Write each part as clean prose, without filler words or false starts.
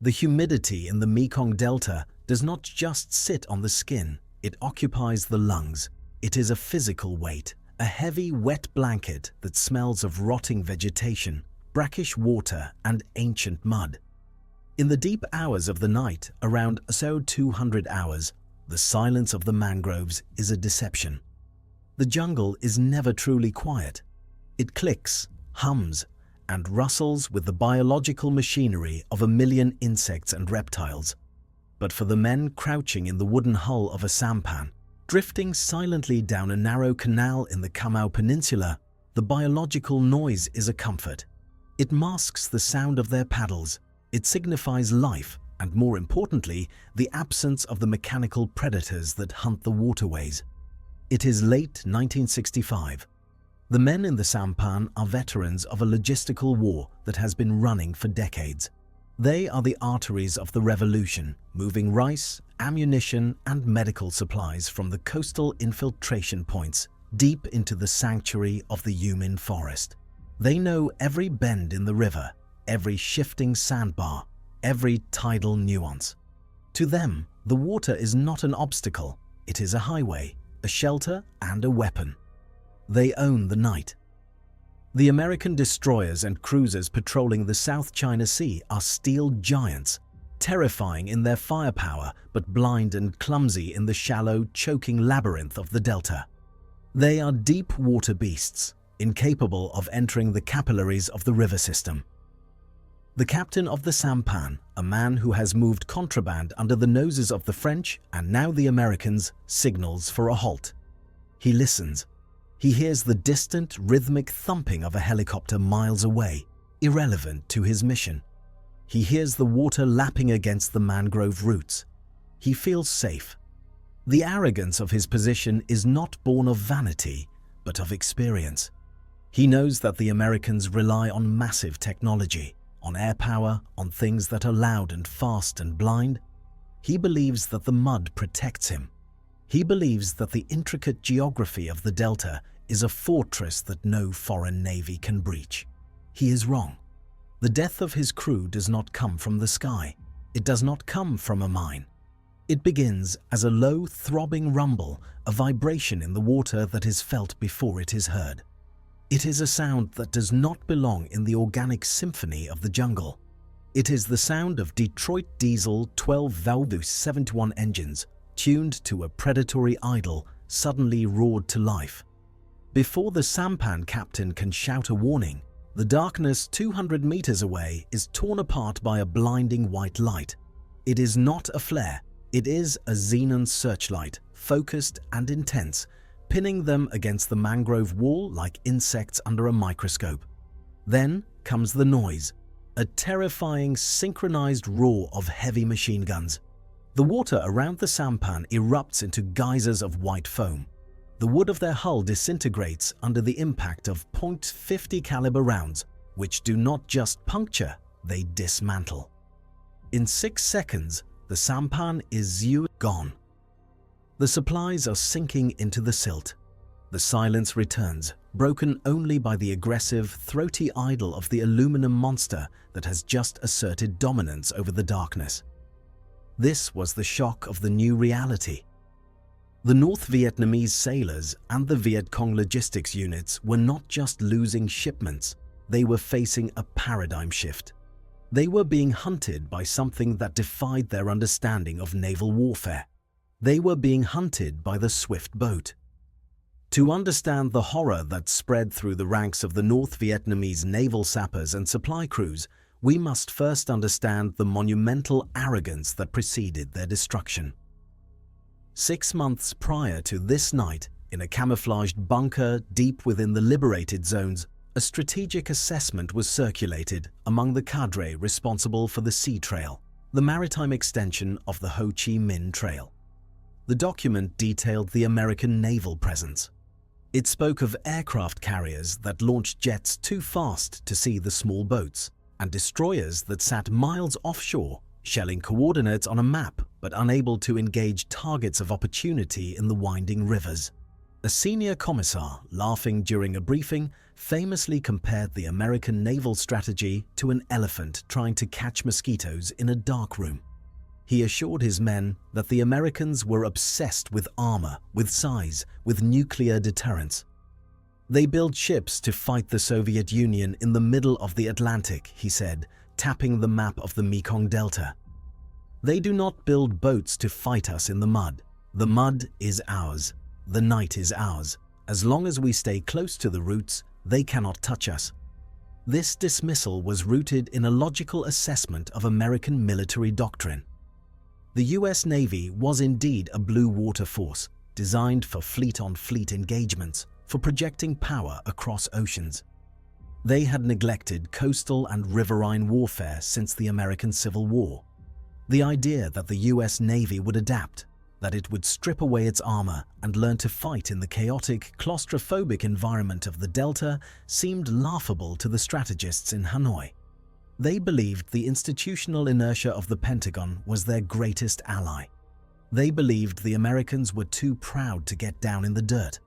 The humidity in the Mekong Delta does not just sit on the skin, it occupies the lungs. It is a physical weight, a heavy, wet blanket that smells of rotting vegetation, brackish water, and ancient mud. In the deep hours of the night, around 200 hours, the silence of the mangroves is a deception. The jungle is never truly quiet. It clicks, hums, and rustles with the biological machinery of a million insects and reptiles. But for the men crouching in the wooden hull of a sampan, drifting silently down a narrow canal in the Kamau Peninsula, the biological noise is a comfort. It masks the sound of their paddles, it signifies life, and more importantly, the absence of the mechanical predators that hunt the waterways. It is late 1965. The men in the sampan are veterans of a logistical war that has been running for decades. They are the arteries of the revolution, moving rice, ammunition, and medical supplies from the coastal infiltration points deep into the sanctuary of the Yumin forest. They know every bend in the river, every shifting sandbar, every tidal nuance. To them, the water is not an obstacle, it is a highway, a shelter, and a weapon. They own the night. The American destroyers and cruisers patrolling the South China Sea are steel giants, terrifying in their firepower but blind and clumsy in the shallow, choking labyrinth of the delta. They are deep water beasts, incapable of entering the capillaries of the river system. The captain of the sampan, a man who has moved contraband under the noses of the French and now the Americans, signals for a halt. He listens. He hears the distant, rhythmic thumping of a helicopter miles away, irrelevant to his mission. He hears the water lapping against the mangrove roots. He feels safe. The arrogance of his position is not born of vanity, but of experience. He knows that the Americans rely on massive technology, on air power, on things that are loud and fast and blind. He believes that the mud protects him. He believes that the intricate geography of the delta is a fortress that no foreign navy can breach. He is wrong. The death of his crew does not come from the sky. It does not come from a mine. It begins as a low, throbbing rumble, a vibration in the water that is felt before it is heard. It is a sound that does not belong in the organic symphony of the jungle. It is the sound of Detroit diesel 12-valve 71 engines, tuned to a predatory idle, suddenly roared to life. Before the sampan captain can shout a warning, the darkness 200 meters away is torn apart by a blinding white light. It is not a flare, it is a xenon searchlight, focused and intense, pinning them against the mangrove wall like insects under a microscope. Then comes the noise, a terrifying synchronized roar of heavy machine guns. The water around the sampan erupts into geysers of white foam. The wood of their hull disintegrates under the impact of .50 caliber rounds, which do not just puncture, they dismantle. In 6 seconds, the sampan is gone. The supplies are sinking into the silt. The silence returns, broken only by the aggressive, throaty idle of the aluminum monster that has just asserted dominance over the darkness. This was the shock of the new reality. The North Vietnamese sailors and the Viet Cong logistics units were not just losing shipments, they were facing a paradigm shift. They were being hunted by something that defied their understanding of naval warfare. They were being hunted by the swift boat. To understand the horror that spread through the ranks of the North Vietnamese naval sappers and supply crews, we must first understand the monumental arrogance that preceded their destruction. 6 months prior to this night, in a camouflaged bunker deep within the liberated zones, a strategic assessment was circulated among the cadre responsible for the Sea Trail, the maritime extension of the Ho Chi Minh Trail. The document detailed the American naval presence. It spoke of aircraft carriers that launched jets too fast to see the small boats, and destroyers that sat miles offshore, shelling coordinates on a map but unable to engage targets of opportunity in the winding rivers. A senior commissar, laughing during a briefing, famously compared the American naval strategy to an elephant trying to catch mosquitoes in a dark room. He assured his men that the Americans were obsessed with armor, with size, with nuclear deterrence. They build ships to fight the Soviet Union in the middle of the Atlantic, he said, tapping the map of the Mekong Delta. They do not build boats to fight us in the mud. The mud is ours. The night is ours. As long as we stay close to the roots, they cannot touch us. This dismissal was rooted in a logical assessment of American military doctrine. The US Navy was indeed a blue water force, designed for fleet-on-fleet engagements, for projecting power across oceans. They had neglected coastal and riverine warfare since the American Civil War. The idea that the US Navy would adapt, that it would strip away its armor and learn to fight in the chaotic, claustrophobic environment of the Delta seemed laughable to the strategists in Hanoi. They believed the institutional inertia of the Pentagon was their greatest ally. They believed the Americans were too proud to get down in the dirt.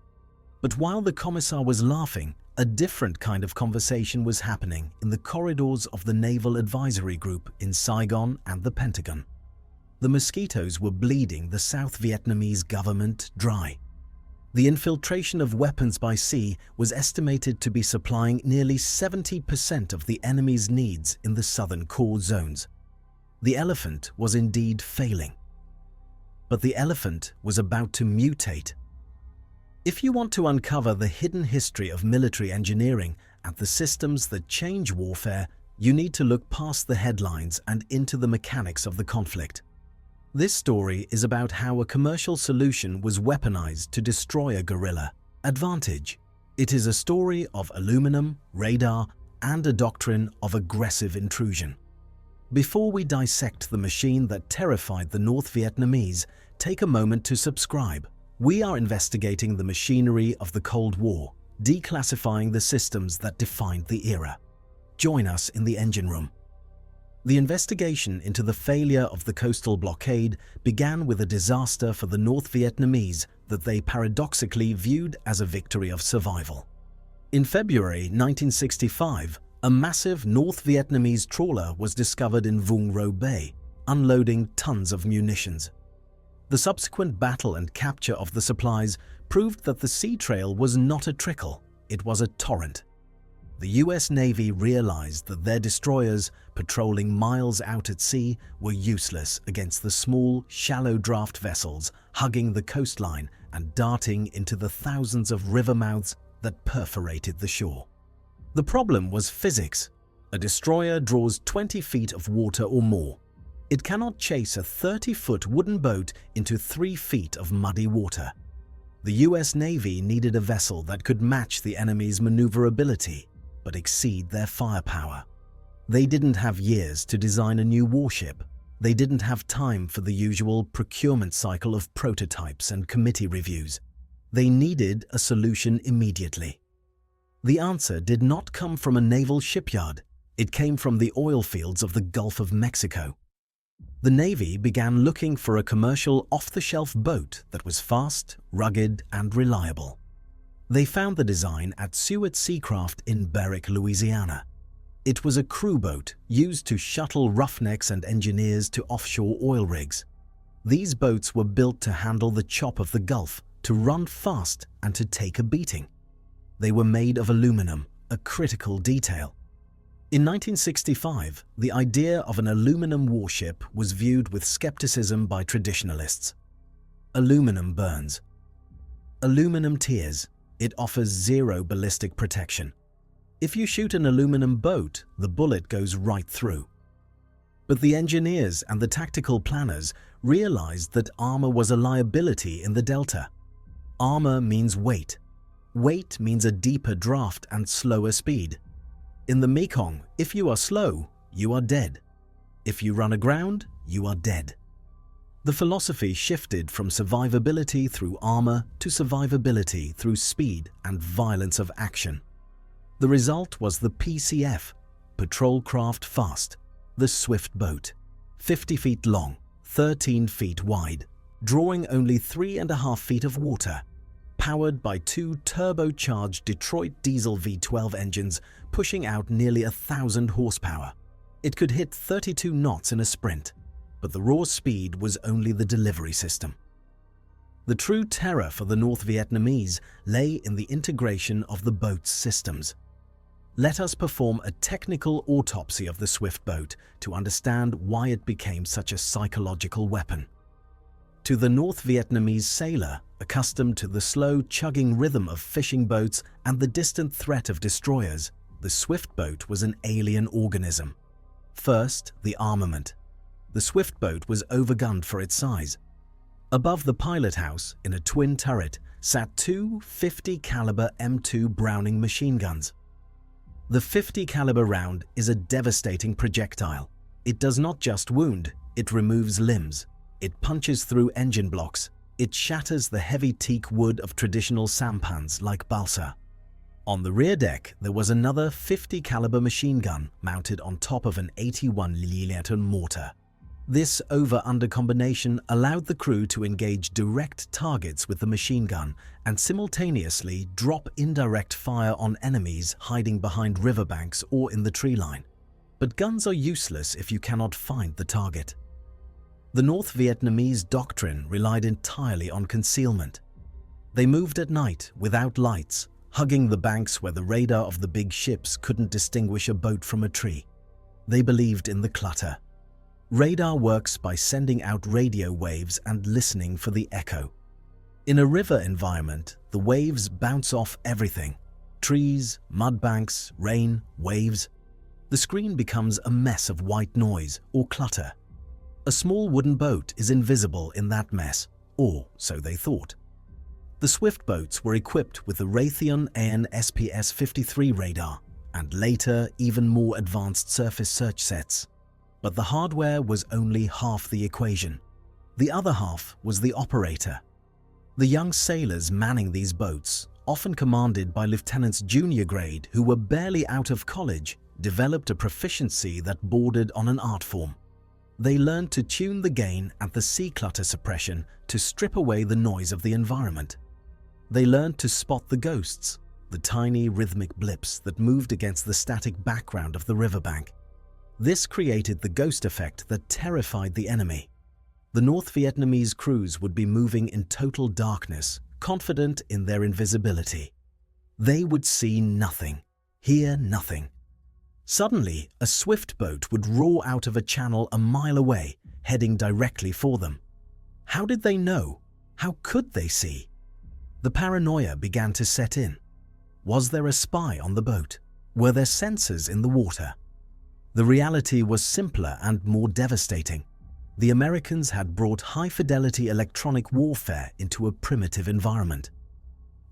But while the commissar was laughing, a different kind of conversation was happening in the corridors of the Naval Advisory Group in Saigon and the Pentagon. The mosquitoes were bleeding the South Vietnamese government dry. The infiltration of weapons by sea was estimated to be supplying nearly 70% of the enemy's needs in the southern core zones. The elephant was indeed failing. But the elephant was about to mutate. If you want to uncover the hidden history of military engineering and the systems that change warfare, you need to look past the headlines and into the mechanics of the conflict. This story is about how a commercial solution was weaponized to destroy a guerrilla advantage. It is a story of aluminum, radar, and a doctrine of aggressive intrusion. Before we dissect the machine that terrified the North Vietnamese, take a moment to subscribe. We are investigating the machinery of the Cold War, declassifying the systems that defined the era. Join us in the engine room. The investigation into the failure of the coastal blockade began with a disaster for the North Vietnamese that they paradoxically viewed as a victory of survival. In February 1965, a massive North Vietnamese trawler was discovered in Vung Ro Bay, unloading tons of munitions. The subsequent battle and capture of the supplies proved that the sea trail was not a trickle, it was a torrent. The US Navy realized that their destroyers, patrolling miles out at sea, were useless against the small, shallow draft vessels hugging the coastline and darting into the thousands of river mouths that perforated the shore. The problem was physics. A destroyer draws 20 feet of water or more. It cannot chase a 30-foot wooden boat into 3 feet of muddy water. The US Navy needed a vessel that could match the enemy's maneuverability, but exceed their firepower. They didn't have years to design a new warship. They didn't have time for the usual procurement cycle of prototypes and committee reviews. They needed a solution immediately. The answer did not come from a naval shipyard. It came from the oil fields of the Gulf of Mexico. The Navy began looking for a commercial off-the-shelf boat that was fast, rugged, and reliable. They found the design at Seward Seacraft in Berwick, Louisiana. It was a crew boat used to shuttle roughnecks and engineers to offshore oil rigs. These boats were built to handle the chop of the Gulf, to run fast, and to take a beating. They were made of aluminum, a critical detail. In 1965, the idea of an aluminum warship was viewed with skepticism by traditionalists. Aluminum burns. Aluminum tears. It offers zero ballistic protection. If you shoot an aluminum boat, the bullet goes right through. But the engineers and the tactical planners realized that armor was a liability in the Delta. Armor means weight. Weight means a deeper draft and slower speed. In the Mekong, if you are slow, you are dead. If you run aground, you are dead. The philosophy shifted from survivability through armor to survivability through speed and violence of action. The result was the PCF, Patrol Craft Fast, the swift boat, 50 feet long, 13 feet wide, drawing only 3.5 feet of water. powered by two turbocharged Detroit diesel V12 engines pushing out nearly 1,000 horsepower. It could hit 32 knots in a sprint, but the raw speed was only the delivery system. The true terror for the North Vietnamese lay in the integration of the boat's systems. Let us perform a technical autopsy of the Swift boat to understand why it became such a psychological weapon. To the North Vietnamese sailor, accustomed to the slow, chugging rhythm of fishing boats and the distant threat of destroyers, the Swift boat was an alien organism. First, the armament. The Swift boat was overgunned for its size. Above the pilot house, in a twin turret, sat two 50 caliber M2 Browning machine guns. The 50 caliber round is a devastating projectile. It does not just wound, it removes limbs. It punches through engine blocks. It shatters the heavy teak wood of traditional sampans like balsa. On the rear deck, there was another 50 caliber machine gun mounted on top of an 81mm mortar. This over-under combination allowed the crew to engage direct targets with the machine gun and simultaneously drop indirect fire on enemies hiding behind riverbanks or in the tree line. But guns are useless if you cannot find the target. The North Vietnamese doctrine relied entirely on concealment. They moved at night without lights, hugging the banks where the radar of the big ships couldn't distinguish a boat from a tree. They believed in the clutter. Radar works by sending out radio waves and listening for the echo. In a river environment, the waves bounce off everything: trees, mud banks, rain, waves. The screen becomes a mess of white noise or clutter. A small wooden boat is invisible in that mess, or so they thought. The Swift boats were equipped with the Raytheon AN/SPS-53 radar, and later even more advanced surface search sets. But the hardware was only half the equation. The other half was the operator. The young sailors manning these boats, often commanded by lieutenants junior grade who were barely out of college, developed a proficiency that bordered on an art form. They learned to tune the gain and the sea clutter suppression to strip away the noise of the environment. They learned to spot the ghosts, the tiny rhythmic blips that moved against the static background of the riverbank. This created the ghost effect that terrified the enemy. The North Vietnamese crews would be moving in total darkness, confident in their invisibility. They would see nothing, hear nothing. Suddenly, a Swift boat would roar out of a channel a mile away, heading directly for them. How did they know? How could they see? The paranoia began to set in. Was there a spy on the boat? Were there sensors in the water? The reality was simpler and more devastating. The Americans had brought high-fidelity electronic warfare into a primitive environment.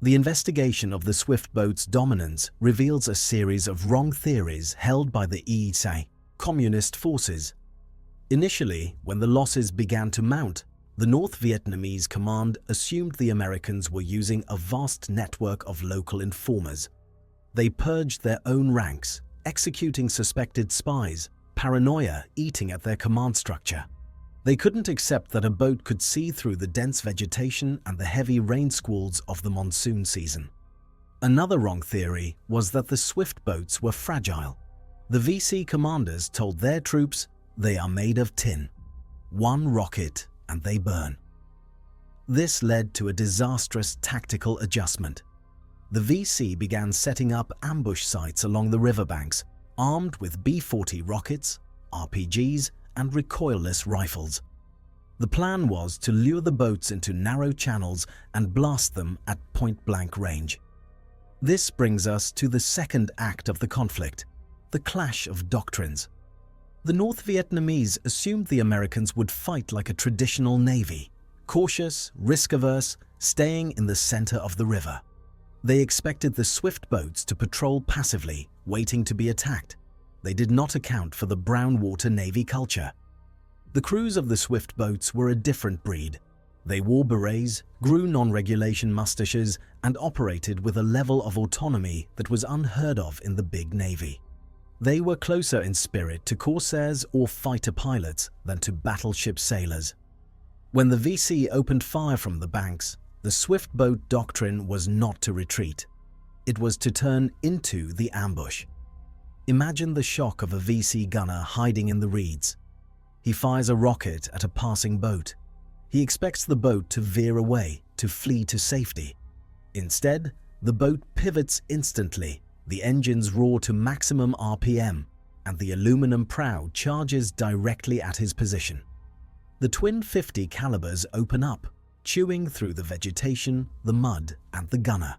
The investigation of the Swift boat's dominance reveals a series of wrong theories held by the ESA, communist forces. Initially, when the losses began to mount, the North Vietnamese command assumed the Americans were using a vast network of local informers. They purged their own ranks, executing suspected spies, paranoia eating at their command structure. They couldn't accept that a boat could see through the dense vegetation and the heavy rain squalls of the monsoon season. Another wrong theory was that the Swift boats were fragile. The VC commanders told their troops, "They are made of tin. One rocket and they burn." This led to a disastrous tactical adjustment. The VC began setting up ambush sites along the riverbanks, armed with B-40 rockets, RPGs, and recoilless rifles. The plan was to lure the boats into narrow channels and blast them at point-blank range. This brings us to the second act of the conflict, the clash of doctrines. The North Vietnamese assumed the Americans would fight like a traditional navy, cautious, risk-averse, staying in the center of the river. They expected the Swift boats to patrol passively, waiting to be attacked. They did not account for the brown water navy culture. The crews of the Swift boats were a different breed. They wore berets, grew non-regulation mustaches, and operated with a level of autonomy that was unheard of in the big navy. They were closer in spirit to corsairs or fighter pilots than to battleship sailors. When the VC opened fire from the banks, The swift boat doctrine was not to retreat. It was to turn into the ambush. Imagine the shock of a VC gunner hiding in the reeds. He fires a rocket at a passing boat. He expects the boat to veer away, to flee to safety. Instead, the boat pivots instantly, the engines roar to maximum RPM, and the aluminum prow charges directly at his position. The twin .50 calibers open up, chewing through the vegetation, the mud, and the gunner.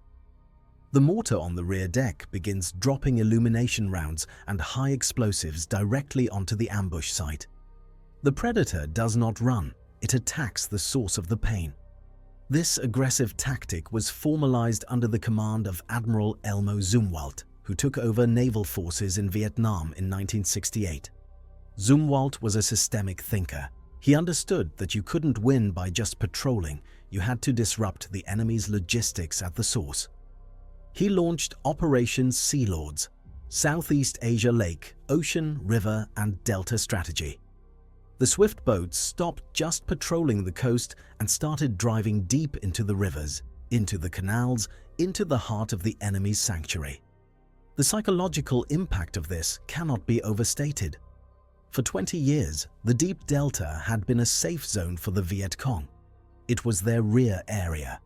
The mortar on the rear deck begins dropping illumination rounds and high explosives directly onto the ambush site. The predator does not run, it attacks the source of the pain. This aggressive tactic was formalized under the command of Admiral Elmo Zumwalt, who took over naval forces in Vietnam in 1968. Zumwalt was a systemic thinker. He understood that you couldn't win by just patrolling, you had to disrupt the enemy's logistics at the source. He launched Operation Sea Lords, Southeast Asia Lake, Ocean, River, and Delta strategy. The swift boats stopped just patrolling the coast and started driving deep into the rivers, into the canals, into the heart of the enemy's sanctuary. The psychological impact of this cannot be overstated. For 20 years, the deep delta had been a safe zone for the Viet Cong. It was their rear area.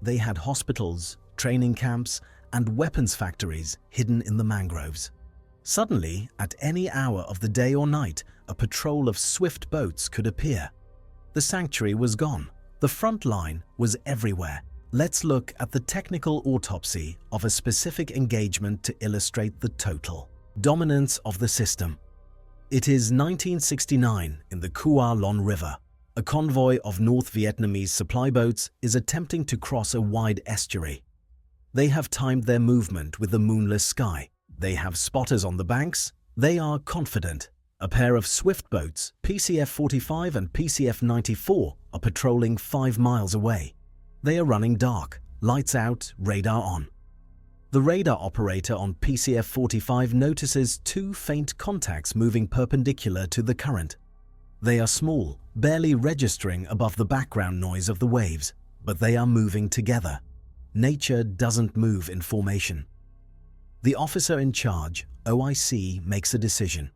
They had hospitals, training camps, and weapons factories hidden in the mangroves. Suddenly, at any hour of the day or night, a patrol of swift boats could appear. The sanctuary was gone. The front line was everywhere. Let's look at the technical autopsy of a specific engagement to illustrate the total dominance of the system. It is 1969 in the Kua Lon River. A convoy of North Vietnamese supply boats is attempting to cross a wide estuary. They have timed their movement with the moonless sky. They have spotters on the banks. They are confident. A pair of swift boats, PCF-45 and PCF-94, are patrolling 5 miles away. They are running dark, lights out, radar on. The radar operator on PCF-45 notices 2 faint contacts moving perpendicular to the current. They are small, barely registering above the background noise of the waves, but they are moving together. Nature doesn't move in formation. The officer in charge, OIC, makes a decision.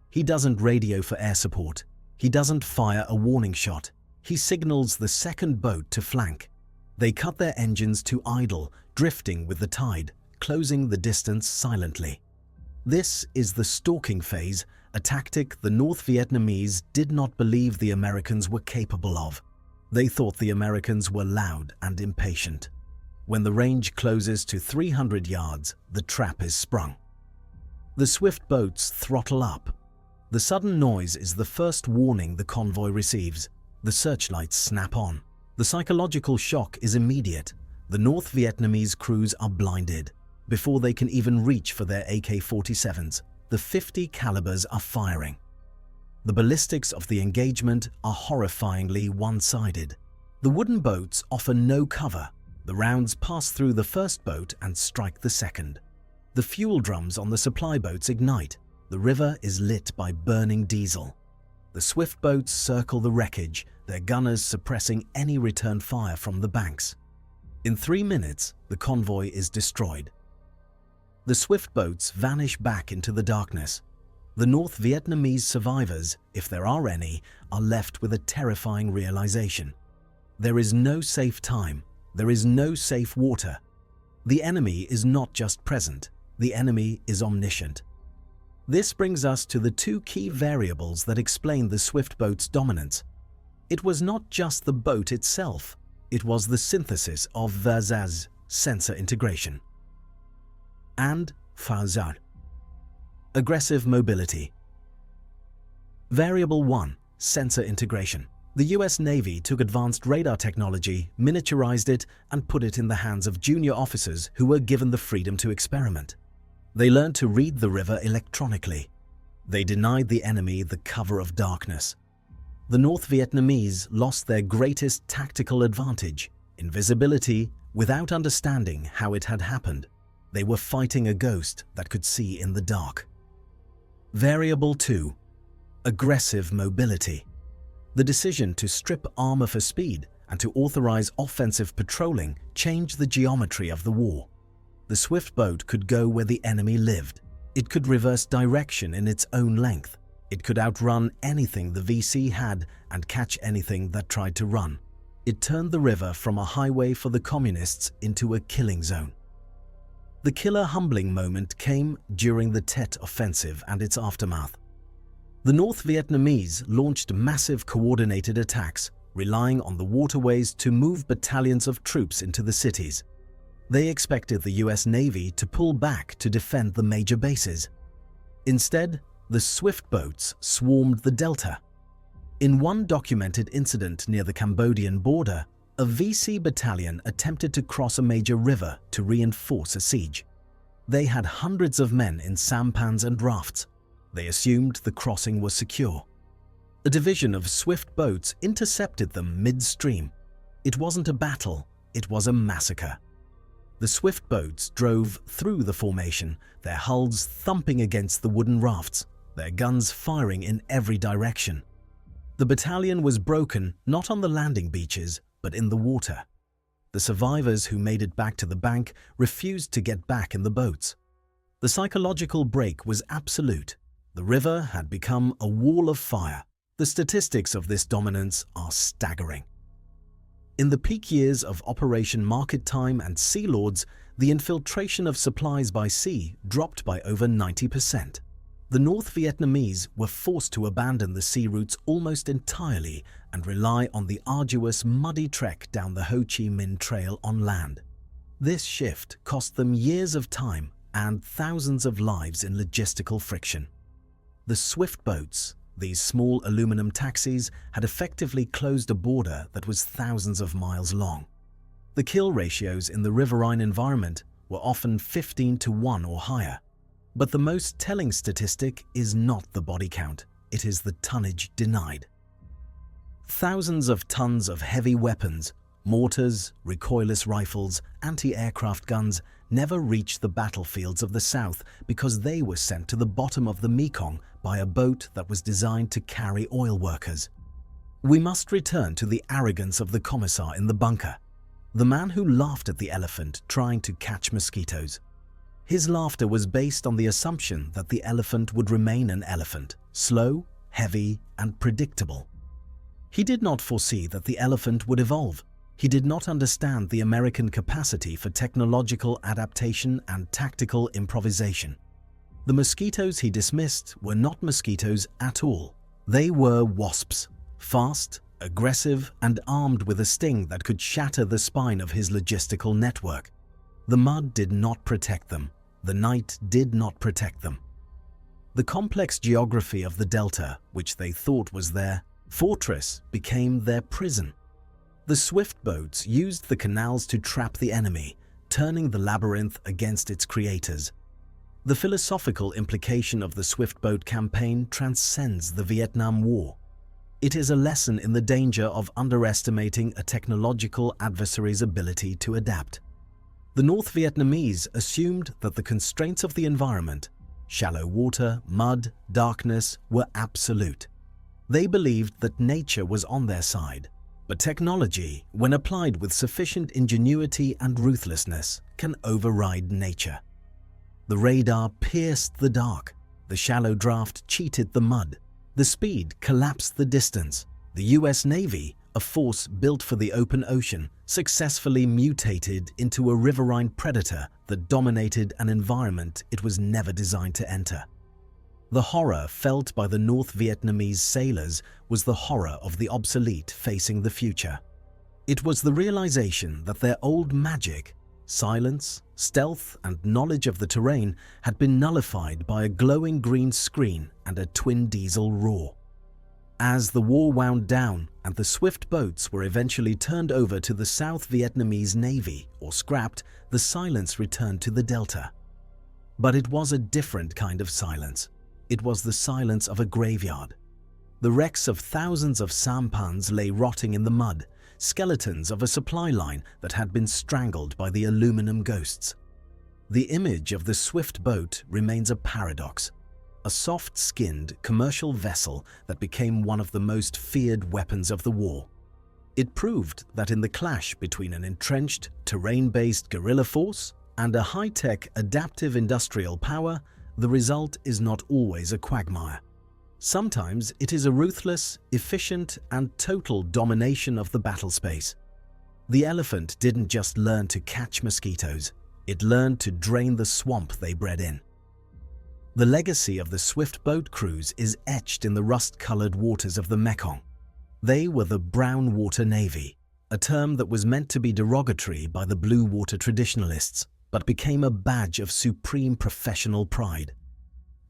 He doesn't radio for air support. He doesn't fire a warning shot. He signals the second boat to flank. They cut their engines to idle, drifting with the tide, closing the distance silently. This is the stalking phase, a tactic the North Vietnamese did not believe the Americans were capable of. They thought the Americans were loud and impatient. When the range closes to 300 yards, the trap is sprung. The swift boats throttle up. The sudden noise is the first warning the convoy receives. The searchlights snap on. The psychological shock is immediate. The North Vietnamese crews are blinded. Before they can even reach for their AK-47s, the .50 calibers are firing. The ballistics of the engagement are horrifyingly one-sided. The wooden boats offer no cover. The rounds pass through the first boat and strike the second. The fuel drums on the supply boats ignite. The river is lit by burning diesel. The swift boats circle the wreckage, their gunners suppressing any return fire from the banks. In 3 minutes, the convoy is destroyed. The swift boats vanish back into the darkness. The North Vietnamese survivors, if there are any, are left with a terrifying realization. There is no safe time. There is no safe water. The enemy is not just present. The enemy is omniscient. This brings us to the 2 key variables that explain the swift boat's dominance. It was not just the boat itself, it was the synthesis of VAZAZ, sensor integration, and FAZAR, aggressive mobility. Variable 1, sensor integration. The US Navy took advanced radar technology, miniaturized it, and put it in the hands of junior officers who were given the freedom to experiment. They learned to read the river electronically. They denied the enemy the cover of darkness. The North Vietnamese lost their greatest tactical advantage, invisibility, without understanding how it had happened. They were fighting a ghost that could see in the dark. Variable 2, aggressive mobility. The decision to strip armor for speed and to authorize offensive patrolling changed the geometry of the war. The swift boat could go where the enemy lived. It could reverse direction in its own length. It could outrun anything the VC had and catch anything that tried to run. It turned the river from a highway for the communists into a killing zone. The killer humbling moment came during the Tet Offensive and its aftermath. The North Vietnamese launched massive coordinated attacks, relying on the waterways to move battalions of troops into the cities. They expected the US Navy to pull back to defend the major bases. Instead, the swift boats swarmed the delta. In one documented incident near the Cambodian border, a VC battalion attempted to cross a major river to reinforce a siege. They had hundreds of men in sampans and rafts. They assumed the crossing was secure. A division of swift boats intercepted them midstream. It wasn't a battle, it was a massacre. The swift boats drove through the formation, their hulls thumping against the wooden rafts, their guns firing in every direction. The battalion was broken not on the landing beaches, but in the water. The survivors who made it back to the bank refused to get back in the boats. The psychological break was absolute. The river had become a wall of fire. The statistics of this dominance are staggering. In the peak years of Operation Market Time and Sea Lords, the infiltration of supplies by sea dropped by over 90%. The North Vietnamese were forced to abandon the sea routes almost entirely and rely on the arduous, muddy trek down the Ho Chi Minh Trail on land. This shift cost them years of time and thousands of lives in logistical friction. The swift boats, these small aluminum taxis, had effectively closed a border that was thousands of miles long. The kill ratios in the riverine environment were often 15-1 or higher. But the most telling statistic is not the body count, it is the tonnage denied. Thousands of tons of heavy weapons, mortars, recoilless rifles, anti-aircraft guns never reached the battlefields of the South because they were sent to the bottom of the Mekong by a boat that was designed to carry oil workers. We must return to the arrogance of the commissar in the bunker, the man who laughed at the elephant trying to catch mosquitoes. His laughter was based on the assumption that the elephant would remain an elephant, slow, heavy, and predictable. He did not foresee that the elephant would evolve. He did not understand the American capacity for technological adaptation and tactical improvisation. The mosquitoes he dismissed were not mosquitoes at all. They were wasps, fast, aggressive, and armed with a sting that could shatter the spine of his logistical network. The mud did not protect them. The night did not protect them. The complex geography of the delta, which they thought was their fortress, became their prison. The swift boats used the canals to trap the enemy, turning the labyrinth against its creators. The philosophical implication of the swift boat campaign transcends the Vietnam War. It is a lesson in the danger of underestimating a technological adversary's ability to adapt. The North Vietnamese assumed that the constraints of the environment, shallow water, mud, darkness, were absolute. They believed that nature was on their side. But technology, when applied with sufficient ingenuity and ruthlessness, can override nature. The radar pierced the dark. The shallow draft cheated the mud. The speed collapsed the distance. The US Navy, a force built for the open ocean, successfully mutated into a riverine predator that dominated an environment it was never designed to enter. The horror felt by the North Vietnamese sailors was the horror of the obsolete facing the future. It was the realization that their old magic, silence, stealth, and knowledge of the terrain had been nullified by a glowing green screen and a twin diesel roar. As the war wound down and the swift boats were eventually turned over to the South Vietnamese Navy or scrapped, the silence returned to the delta. But it was a different kind of silence. It was the silence of a graveyard. The wrecks of thousands of sampans lay rotting in the mud, skeletons of a supply line that had been strangled by the aluminum ghosts. The image of the swift boat remains a paradox, a soft-skinned commercial vessel that became one of the most feared weapons of the war. It proved that in the clash between an entrenched, terrain-based guerrilla force and a high-tech, adaptive industrial power, the result is not always a quagmire. Sometimes it is a ruthless, efficient, and total domination of the battle space. The elephant didn't just learn to catch mosquitoes, it learned to drain the swamp they bred in. The legacy of the swift boat crews is etched in the rust-colored waters of the Mekong. They were the brown water navy, a term that was meant to be derogatory by the blue water traditionalists, but became a badge of supreme professional pride.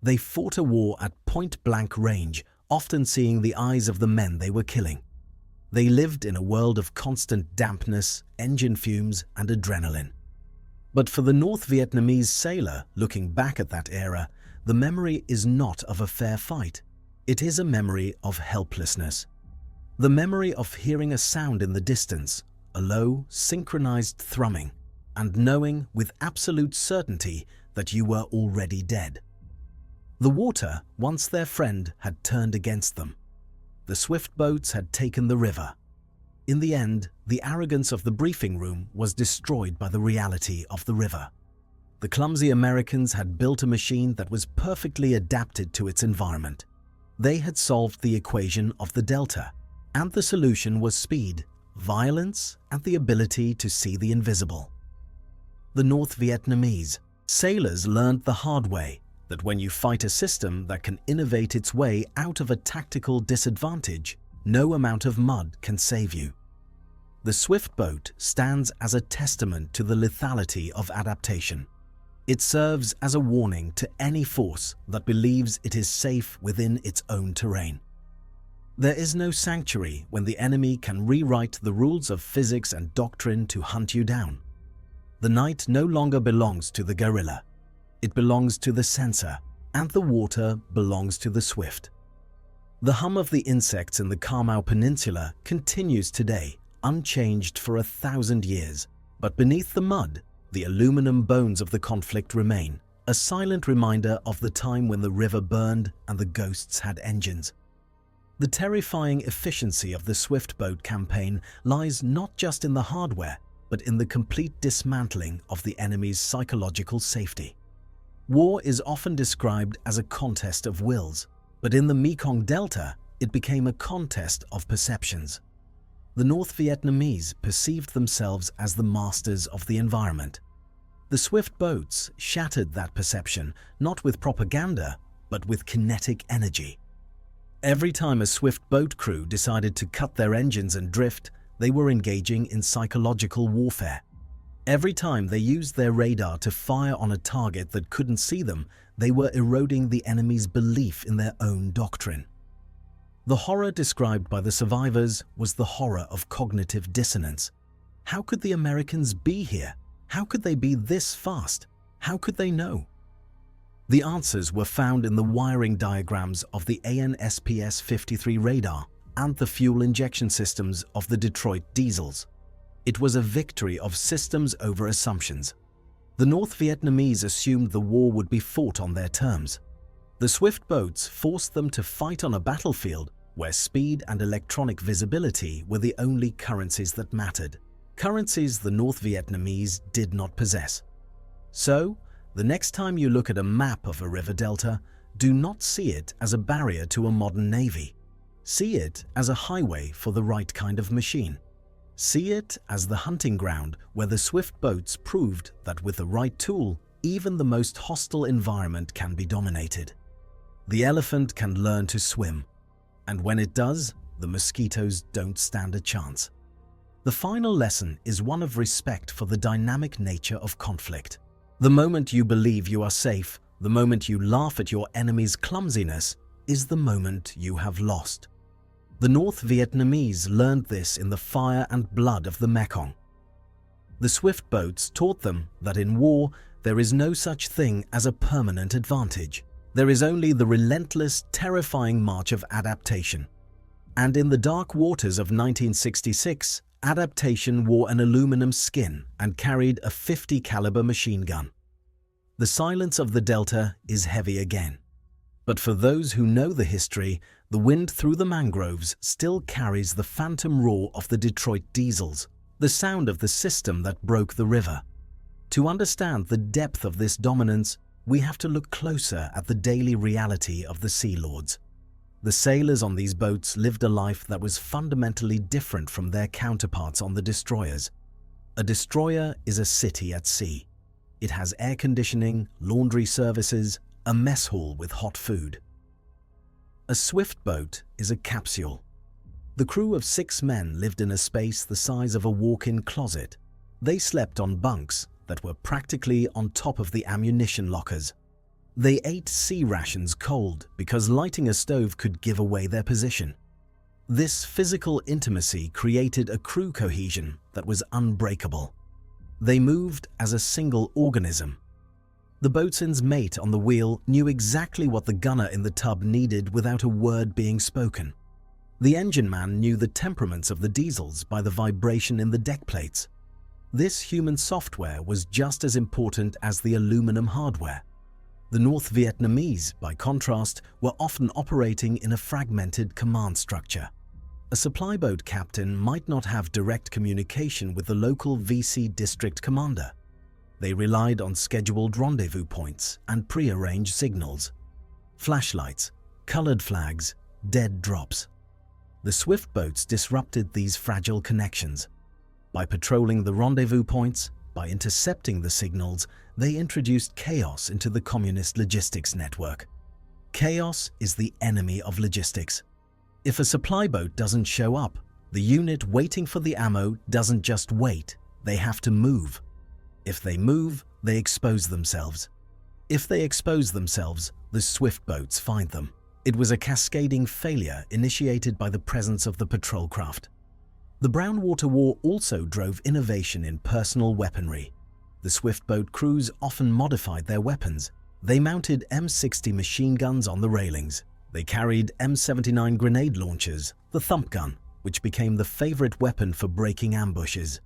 They fought a war at point-blank range, often seeing the eyes of the men they were killing. They lived in a world of constant dampness, engine fumes, and adrenaline. But for the North Vietnamese sailor looking back at that era, the memory is not of a fair fight. It is a memory of helplessness. The memory of hearing a sound in the distance, a low, synchronized thrumming, and knowing with absolute certainty that you were already dead. The water, once their friend, had turned against them. The swift boats had taken the river. In the end, the arrogance of the briefing room was destroyed by the reality of the river. The clumsy Americans had built a machine that was perfectly adapted to its environment. They had solved the equation of the delta, and the solution was speed, violence, and the ability to see the invisible. The North Vietnamese sailors learned the hard way that when you fight a system that can innovate its way out of a tactical disadvantage, no amount of mud can save you. The swift boat stands as a testament to the lethality of adaptation. It serves as a warning to any force that believes it is safe within its own terrain. There is no sanctuary when the enemy can rewrite the rules of physics and doctrine to hunt you down. The night no longer belongs to the guerrilla. It belongs to the sensor, and the water belongs to the swift. The hum of the insects in the Ca Mau Peninsula continues today, unchanged for 1,000 years. But beneath the mud, the aluminum bones of the conflict remain, a silent reminder of the time when the river burned and the ghosts had engines. The terrifying efficiency of the swift boat campaign lies not just in the hardware, but in the complete dismantling of the enemy's psychological safety. War is often described as a contest of wills, but in the Mekong Delta, it became a contest of perceptions. The North Vietnamese perceived themselves as the masters of the environment. The swift boats shattered that perception, not with propaganda, but with kinetic energy. Every time a swift boat crew decided to cut their engines and drift, they were engaging in psychological warfare. Every time they used their radar to fire on a target that couldn't see them, they were eroding the enemy's belief in their own doctrine. The horror described by the survivors was the horror of cognitive dissonance. How could the Americans be here? How could they be this fast? How could they know? The answers were found in the wiring diagrams of the AN/SPS-53 radar and the fuel injection systems of the Detroit diesels. It was a victory of systems over assumptions. The North Vietnamese assumed the war would be fought on their terms. The swift boats forced them to fight on a battlefield where speed and electronic visibility were the only currencies that mattered, currencies the North Vietnamese did not possess. So, the next time you look at a map of a river delta, do not see it as a barrier to a modern navy. See it as a highway for the right kind of machine. See it as the hunting ground where the swift boats proved that with the right tool, even the most hostile environment can be dominated. The elephant can learn to swim, and when it does, the mosquitoes don't stand a chance. The final lesson is one of respect for the dynamic nature of conflict. The moment you believe you are safe, the moment you laugh at your enemy's clumsiness, is the moment you have lost. The North Vietnamese learned this in the fire and blood of the Mekong. The swift boats taught them that in war, there is no such thing as a permanent advantage. There is only the relentless, terrifying march of adaptation. And in the dark waters of 1966, adaptation wore an aluminum skin and carried a .50 caliber machine gun. The silence of the Delta is heavy again. But for those who know the history, the wind through the mangroves still carries the phantom roar of the Detroit diesels, the sound of the system that broke the river. To understand the depth of this dominance, we have to look closer at the daily reality of the Sea Lords. The sailors on these boats lived a life that was fundamentally different from their counterparts on the destroyers. A destroyer is a city at sea. It has air conditioning, laundry services, a mess hall with hot food. A swift boat is a capsule. The crew of 6 men lived in a space the size of a walk-in closet. They slept on bunks that were practically on top of the ammunition lockers. They ate sea rations cold because lighting a stove could give away their position. This physical intimacy created a crew cohesion that was unbreakable. They moved as a single organism. The boatswain's mate on the wheel knew exactly what the gunner in the tub needed without a word being spoken. The engine man knew the temperaments of the diesels by the vibration in the deck plates. This human software was just as important as the aluminum hardware. The North Vietnamese, by contrast, were often operating in a fragmented command structure. A supply boat captain might not have direct communication with the local VC district commander. They relied on scheduled rendezvous points and pre-arranged signals. Flashlights, colored flags, dead drops. The swift boats disrupted these fragile connections. By patrolling the rendezvous points, by intercepting the signals, they introduced chaos into the communist logistics network. Chaos is the enemy of logistics. If a supply boat doesn't show up, the unit waiting for the ammo doesn't just wait, they have to move. If they move, they expose themselves. If they expose themselves, the swift boats find them. It was a cascading failure initiated by the presence of the patrol craft. The Brown Water War also drove innovation in personal weaponry. The swift boat crews often modified their weapons. They mounted M60 machine guns on the railings. They carried M79 grenade launchers, the thump gun, which became the favorite weapon for breaking ambushes.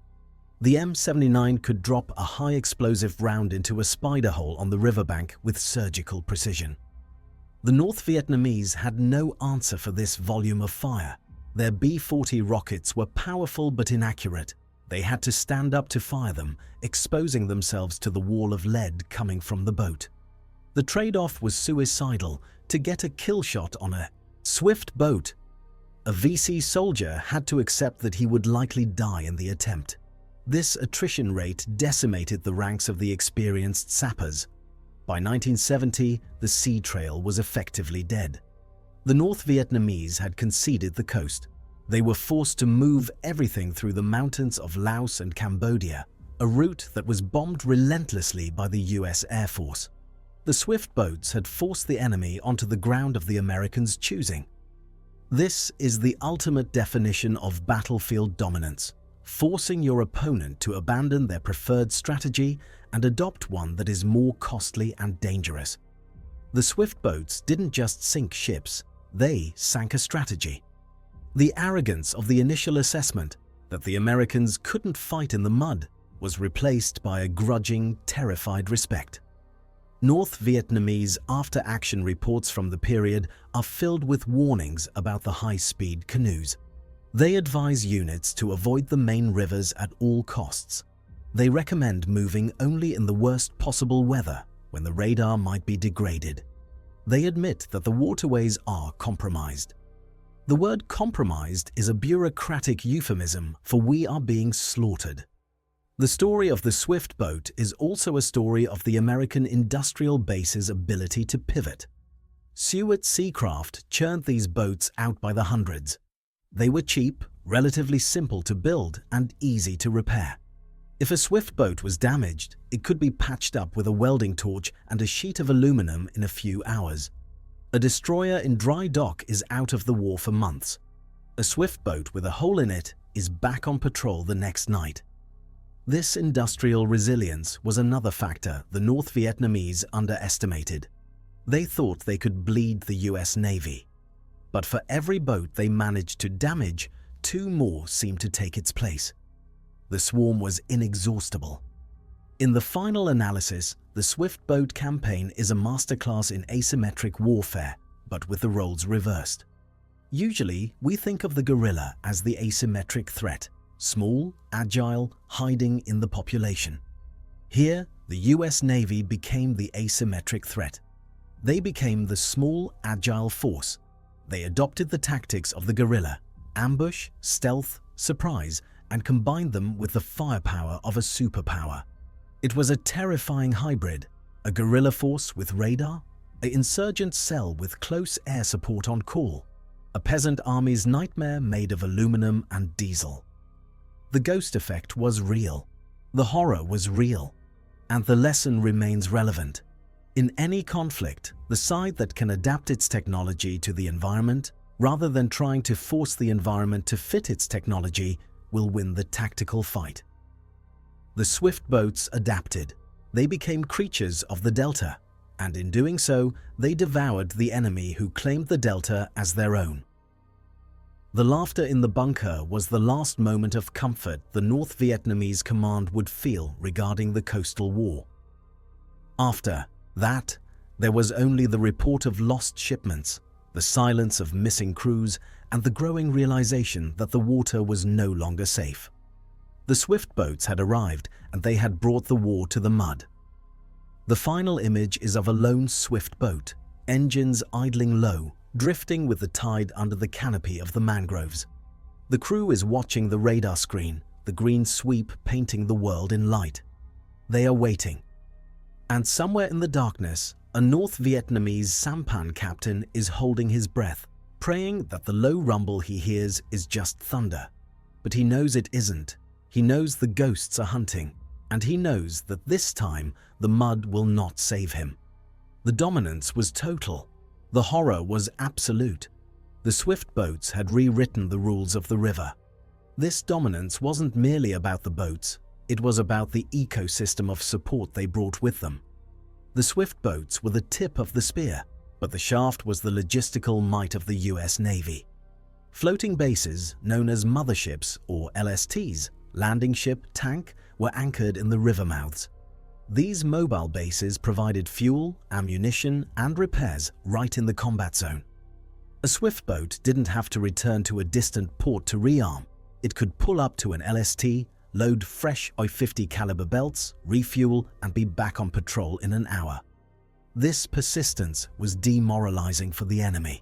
The M79 could drop a high explosive round into a spider hole on the riverbank with surgical precision. The North Vietnamese had no answer for this volume of fire. Their B-40 rockets were powerful but inaccurate. They had to stand up to fire them, exposing themselves to the wall of lead coming from the boat. The trade-off was suicidal. To get a kill shot on a swift boat, a VC soldier had to accept that he would likely die in the attempt. This attrition rate decimated the ranks of the experienced sappers. By 1970, the sea trail was effectively dead. The North Vietnamese had conceded the coast. They were forced to move everything through the mountains of Laos and Cambodia, a route that was bombed relentlessly by the US Air Force. The swift boats had forced the enemy onto the ground of the Americans' choosing. This is the ultimate definition of battlefield dominance, forcing your opponent to abandon their preferred strategy and adopt one that is more costly and dangerous. The swift boats didn't just sink ships, they sank a strategy. The arrogance of the initial assessment that the Americans couldn't fight in the mud was replaced by a grudging, terrified respect. North Vietnamese after-action reports from the period are filled with warnings about the high-speed canoes. They advise units to avoid the main rivers at all costs. They recommend moving only in the worst possible weather, when the radar might be degraded. They admit that the waterways are compromised. The word compromised is a bureaucratic euphemism for we are being slaughtered. The story of the swift boat is also a story of the American industrial base's ability to pivot. Seward Seacraft churned these boats out by the hundreds. They were cheap, relatively simple to build, and easy to repair. If a swift boat was damaged, it could be patched up with a welding torch and a sheet of aluminum in a few hours. A destroyer in dry dock is out of the war for months. A swift boat with a hole in it is back on patrol the next night. This industrial resilience was another factor the North Vietnamese underestimated. They thought they could bleed the US Navy. But for every boat they managed to damage, 2 more seemed to take its place. The swarm was inexhaustible. In the final analysis, the swift boat campaign is a masterclass in asymmetric warfare, but with the roles reversed. Usually, we think of the gorilla as the asymmetric threat, small, agile, hiding in the population. Here, the US Navy became the asymmetric threat. They became the small, agile force. They adopted the tactics of the gorilla: ambush, stealth, surprise, and combined them with the firepower of a superpower. It was a terrifying hybrid, a guerrilla force with radar, an insurgent cell with close air support on call, a peasant army's nightmare made of aluminum and diesel. The ghost effect was real, the horror was real, and the lesson remains relevant. In any conflict, the side that can adapt its technology to the environment, rather than trying to force the environment to fit its technology, will win the tactical fight. The swift boats adapted. They became creatures of the Delta, and in doing so, they devoured the enemy who claimed the Delta as their own. The laughter in the bunker was the last moment of comfort the North Vietnamese command would feel regarding the coastal war. After that, there was only the report of lost shipments, the silence of missing crews, and the growing realization that the water was no longer safe. The swift boats had arrived, and they had brought the war to the mud. The final image is of a lone swift boat, engines idling low, drifting with the tide under the canopy of the mangroves. The crew is watching the radar screen, the green sweep painting the world in light. They are waiting. And somewhere in the darkness, a North Vietnamese sampan captain is holding his breath, praying that the low rumble he hears is just thunder. But he knows it isn't. He knows the ghosts are hunting, and he knows that this time the mud will not save him. The dominance was total. The horror was absolute. The swift boats had rewritten the rules of the river. This dominance wasn't merely about the boats, it was about the ecosystem of support they brought with them. The swift boats were the tip of the spear, but the shaft was the logistical might of the US Navy. Floating bases, known as motherships or LSTs, landing ship, tank, were anchored in the river mouths. These mobile bases provided fuel, ammunition, and repairs right in the combat zone. A swift boat didn't have to return to a distant port to rearm. It could pull up to an LST, load fresh .50 caliber belts, refuel, and be back on patrol in an hour. This persistence was demoralizing for the enemy.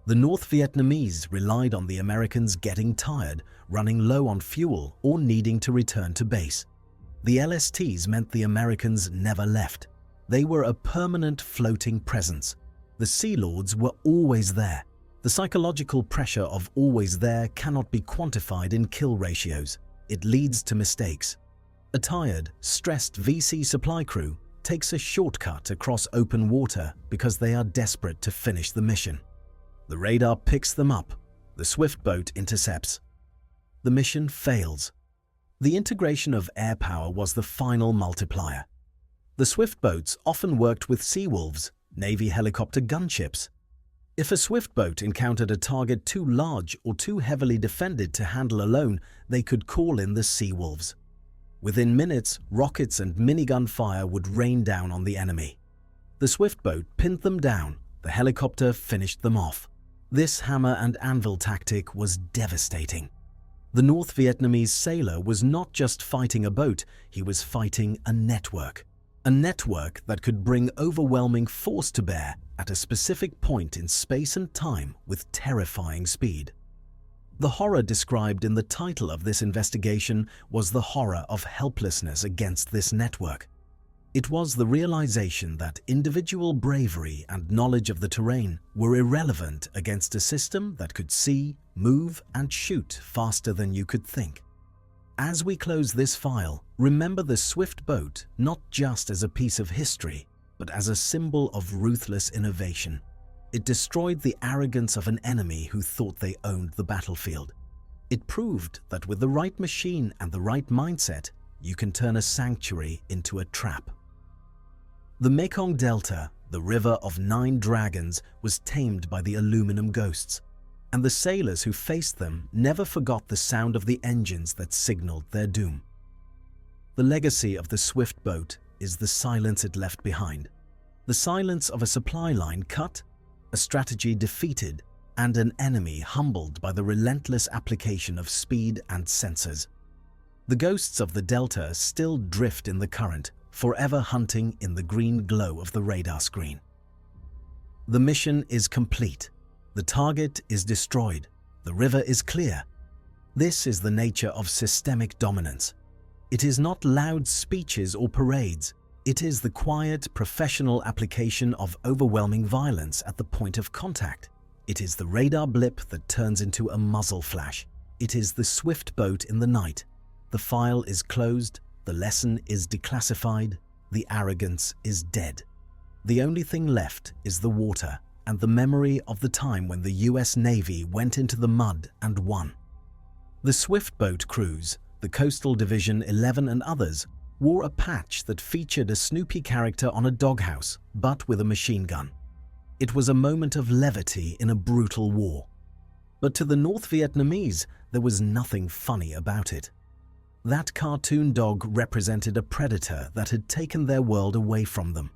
The North Vietnamese relied on the Americans getting tired, running low on fuel, or needing to return to base. The LSTs meant the Americans never left. They were a permanent floating presence. The Sea Lords were always there. The psychological pressure of always there cannot be quantified in kill ratios. It leads to mistakes. A tired, stressed VC supply crew takes a shortcut across open water because they are desperate to finish the mission. The radar picks them up. The swift boat intercepts. The mission fails. The integration of air power was the final multiplier. The swift boats often worked with Seawolves, Navy helicopter gunships. If a swift boat encountered a target too large or too heavily defended to handle alone, they could call in the Seawolves. Within minutes, rockets and minigun fire would rain down on the enemy. The swift boat pinned them down. The helicopter finished them off. This hammer and anvil tactic was devastating. The North Vietnamese sailor was not just fighting a boat, he was fighting a network. A network that could bring overwhelming force to bear at a specific point in space and time with terrifying speed. The horror described in the title of this investigation was the horror of helplessness against this network. It was the realization that individual bravery and knowledge of the terrain were irrelevant against a system that could see, move, and shoot faster than you could think. As we close this file, remember the swift boat not just as a piece of history, but as a symbol of ruthless innovation. It destroyed the arrogance of an enemy who thought they owned the battlefield. It proved that with the right machine and the right mindset, you can turn a sanctuary into a trap. The Mekong Delta, the river of 9 dragons, was tamed by the aluminum ghosts, and the sailors who faced them never forgot the sound of the engines that signaled their doom. The legacy of the swift boat is the silence it left behind. The silence of a supply line cut, a strategy defeated, and an enemy humbled by the relentless application of speed and sensors. The ghosts of the Delta still drift in the current, forever hunting in the green glow of the radar screen. The mission is complete. The target is destroyed. The river is clear. This is the nature of systemic dominance. It is not loud speeches or parades. It is the quiet, professional application of overwhelming violence at the point of contact. It is the radar blip that turns into a muzzle flash. It is the swift boat in the night. The file is closed, the lesson is declassified, the arrogance is dead. The only thing left is the water and the memory of the time when the US Navy went into the mud and won. The swift boat crews, the Coastal Division 11 and others, wore a patch that featured a Snoopy character on a doghouse, but with a machine gun. It was a moment of levity in a brutal war. But to the North Vietnamese, there was nothing funny about it. That cartoon dog represented a predator that had taken their world away from them.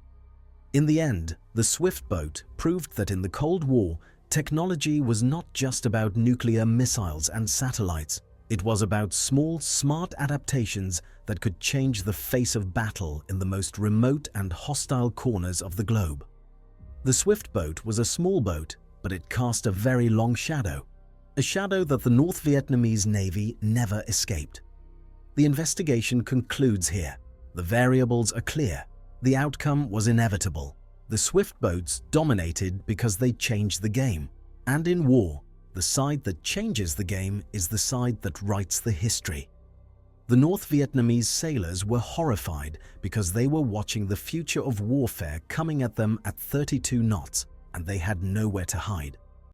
In the end, the swift boat proved that in the Cold War, technology was not just about nuclear missiles and satellites. It was about small, smart adaptations that could change the face of battle in the most remote and hostile corners of the globe. The swift boat was a small boat, but it cast a very long shadow, a shadow that the North Vietnamese Navy never escaped. The investigation concludes here. The variables are clear. The outcome was inevitable. The swift boats dominated because they changed the game. And in war, the side that changes the game is the side that writes the history. The North Vietnamese sailors were horrified because they were watching the future of warfare coming at them at 32 knots, and they had nowhere to hide.